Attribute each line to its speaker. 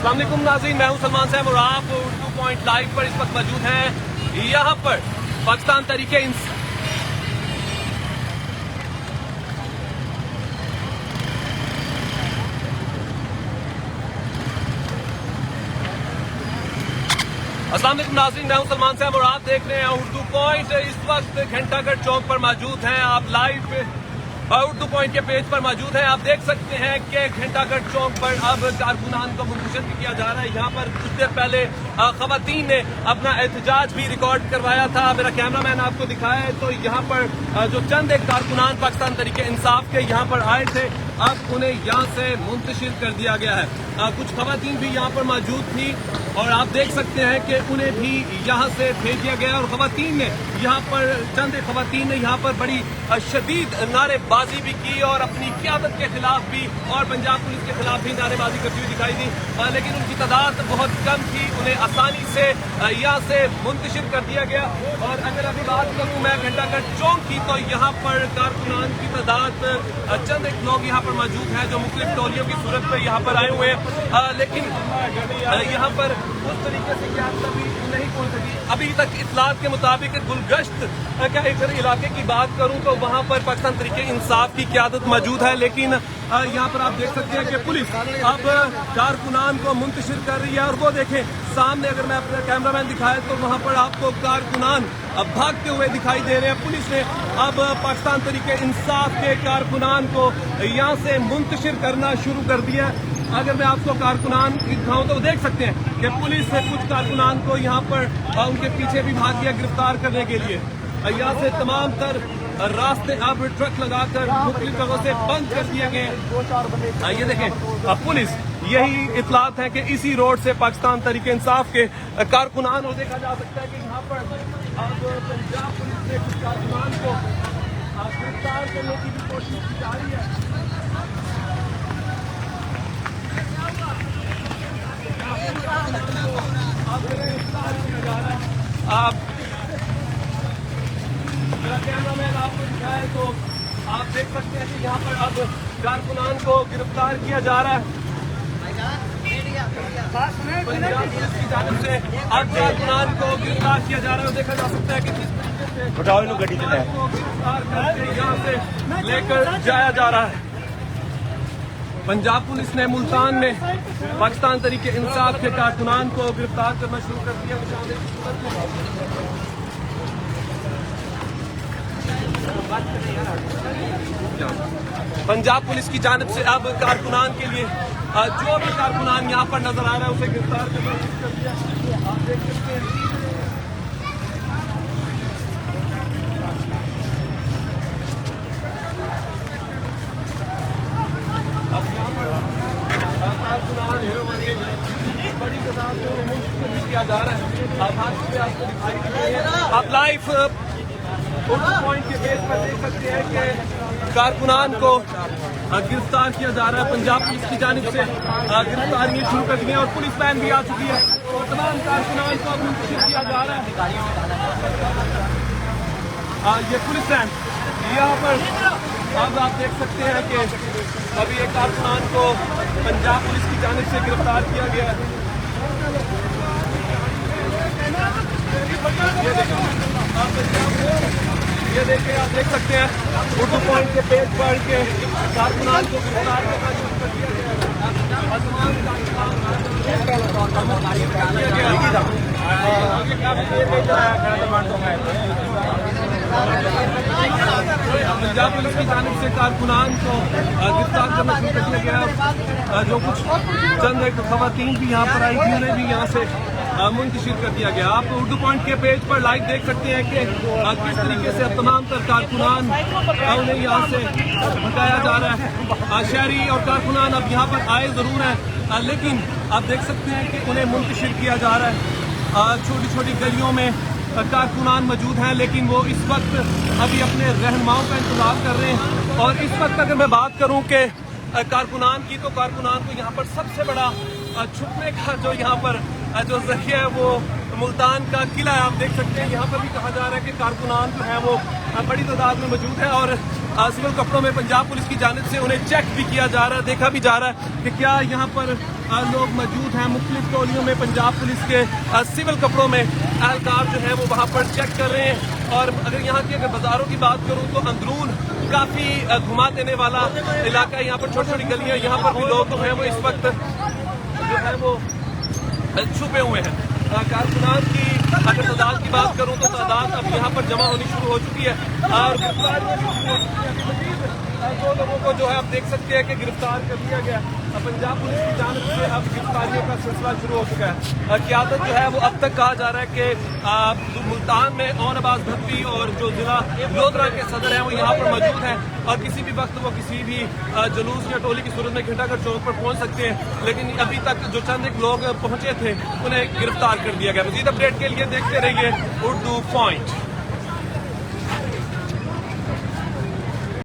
Speaker 1: अस्सलाम वालेकुम नाज़रीन, मैं हूं सलमान साहब और आप उर्दू पॉइंट लाइव पर इस वक्त मौजूद हैं। यहाँ पर पाकिस्तान तरीके अस्सलाम वालेकुम नाज़रीन, मैं हूं सलमान साहब और आप देख रहे हैं उर्दू पॉइंट। इस वक्त घंटाघर चौक पर मौजूद हैं। आप लाइव उर्दू पॉइंट के पेज पर मौजूद हैं। आप देख सकते हैं कि घंटाघर चौक पर अब कारकुनान को मुंतशिर किया जा रहा है। यहाँ पर कुछ देर पहले खवातीन ने अपना एहतजाज भी रिकॉर्ड करवाया था। मेरा कैमरामैन आपको दिखाया है तो यहाँ पर जो चंद एक कारकुनान पाकिस्तान तरीके इंसाफ के यहाँ पर आए थे, अब उन्हें यहाँ से मुंतशिर कर दिया गया है। कुछ खवातीन भी यहाँ पर मौजूद थी और आप देख सकते हैं कि उन्हें भी यहाँ से भेज दिया गया। और खवातीन ने यहाँ पर चंद खवातीन ने यहाँ पर बड़ी शदीद नारेबाजी भी की और अपनी क़यादत के खिलाफ भी और पंजाब पुलिस के खिलाफ भी नारेबाजी करती हुई दिखाई दी, लेकिन उनकी तादाद बहुत कम थी। उन्हें आसानी से यहाँ से मुंतशिर कर दिया गया। और अगर अभी बात करूँ मैं घंटाघर चौक की, तो यहाँ पर कारकुनान की तादाद चंद एक लोग यहाँ पर मौजूद हैं जो मुख्तलिफ टोलियों की सूरत में यहाँ पर आए हुए हैं, लेकिन यहाँ पर उस तरीके से क्या अभी नहीं पहुंच सकी। अभी तक इत्तलात के मुताबिक गुलगश्त का एक इलाके की बात करूं तो वहां पर पाकिस्तान तरीके इंसाफ की क़यादत मौजूद है, लेकिन यहाँ पर आप देख सकते हैं कि पुलिस अब कारकुनान को मुंतशिर कर रही है। और वो देखें सामने, अगर मैं अपना कैमरामैन दिखाए तो वहाँ पर आपको कारकुनान अब भागते हुए दिखाई दे रहे हैं। पुलिस ने अब पाकिस्तान तरीके इंसाफ के कारकुनान को यहाँ से मुंतशिर करना शुरू कर दिया। अगर मैं आपको कारकुनान दिखाऊं तो देख सकते हैं कि पुलिस ने कुछ कारकुनान को यहाँ पर उनके पीछे भी भाग दिया गिरफ्तार करने के लिए। यहाँ से तमाम तर रास्ते अब ट्रक लगाकर मुख्तलिफ जगहों से बंद कर दिए गए। ये देखें पुलिस, यही इत्तलात है कि इसी रोड से पाकिस्तान तरीके इंसाफ के कारकुनान, और देखा जा सकता है कि यहाँ पर अब पंजाब पुलिस ने कुछ कारकुनान को गिरफ्तार करने की भी कोशिश की जा रही है। आप मेरा कैमरामैन आपको दिखाए तो आप देख सकते हैं कि यहाँ पर अब कारकुनान को गिरफ्तार किया जा रहा है। पंजाब पुलिस की जानिब से अब कारकुनान को गिरफ्तार किया जा रहा है। देखा जा सकता है कि किस तरीके से को गिरफ्तार करके यहाँ से लेकर जाया जा रहा है। पंजाब पुलिस ने मुल्तान में पाकिस्तान तरीके इंसाफ के कारकुनान को गिरफ्तार करना शुरू कर दिया। पंजाब पुलिस की जानिब से अब कारकुनान के लिए जो भी कारकुनान यहाँ पर नजर आ रहा है उसे गिरफ्तार करना शुरू कर दिया। आप देख सकते हैं बड़ी तादाद में मुंतशिर किया जा रहा है। आप लाइव उर्दू पॉइंट के पेज पर देख सकते हैं कि कारकुनान को गिरफ्तार किया जा रहा है। पंजाब पुलिस की जानिब से गिरफ्तारियां शुरू कर दी हैं और पुलिस वैन भी आ चुकी है और तमाम कारकुनान को मुंतशिर किया जा रहा है। ये पुलिस वैन यहाँ पर अब आप देख सकते हैं कि अभी एक कारकुनान को पंजाब पुलिस की जानिब से गिरफ्तार किया गया है। ये देखिए, आप देख सकते हैं उर्दू पॉइंट के पेज पर के कारकुनान को गिरफ्तार करना शुरू कर दिया गया पंजाब पुलिस की जानिब से कारकुनान को गिरफ्तार करना शुरू कर दिया गया। जो कुछ चंद एक खवातीन भी यहाँ पर आई थी उन्हें भी यहाँ से मुंतशिर कर दिया गया। आप उर्दू पॉइंट के पेज पर लाइव देख सकते हैं कि किस तरीके से तमाम तर कारकुनान उन्हें यहाँ से हटाया जा रहा है। शहरी और कारकुनान अब यहाँ पर आए ज़रूर हैं, लेकिन आप देख सकते हैं कि उन्हें मुंतशिर किया जा रहा है। छोटी छोटी गलियों में कारकुनान मौजूद हैं, लेकिन वो इस वक्त अभी अपने रहनुमाओं का इंतजार कर रहे हैं। और इस वक्त अगर मैं बात करूँ कि कारकुनान की, तो कारकुनान को यहाँ पर सबसे बड़ा छुपने का जो यहाँ पर जो जरिया है वो मुल्तान का किला है। आप देख सकते हैं यहाँ पर भी कहा जा रहा है कि कारकुनान जो है वो बड़ी तादाद में मौजूद है और सिविल कपड़ों में पंजाब पुलिस की जानिब से उन्हें चेक भी किया जा रहा है, देखा भी जा रहा है कि क्या यहाँ पर लोग मौजूद हैं। मुख्तलिफ टोलियों में पंजाब पुलिस के सिविल कपड़ों में एहलकार जो है वो वहाँ पर चेक कर रहे हैं। और अगर यहाँ की अगर बाज़ारों की बात करूँ तो अंदरून काफ़ी घुमा देने वाला इलाका है। यहाँ पर छोटी छोटी गलियाँ, यहाँ पर भी लोग जो हैं वो इस वक्त जो है वो छुपे हुए हैं। कारकुनान की अगर तादाद की बात करूँ तो तादाद अब यहाँ पर जमा होनी शुरू हो चुकी है और दो लोगों को जो है आप देख सकते हैं कि गिरफ्तार कर लिया गया। पंजाब पुलिस की जानिब से अब गिरफ्तारियों का सिलसिला शुरू हो चुका है। क़यादत जो है वो अब तक कहा जा रहा है कि मुल्तान में ओन अब्बास भट्टी और जो जिला लोधरा के सदर हैं वो यहाँ पर मौजूद हैं और किसी भी वक्त वो किसी भी जुलूस या टोली की सूरत में घंटाघर चौक पर पहुँच सकते हैं। लेकिन अभी तक जो चंद एक लोग पहुँचे थे उन्हें गिरफ्तार कर दिया गया। मज़ीद अपडेट के लिए देखते रहिए उर्दू पॉइंट।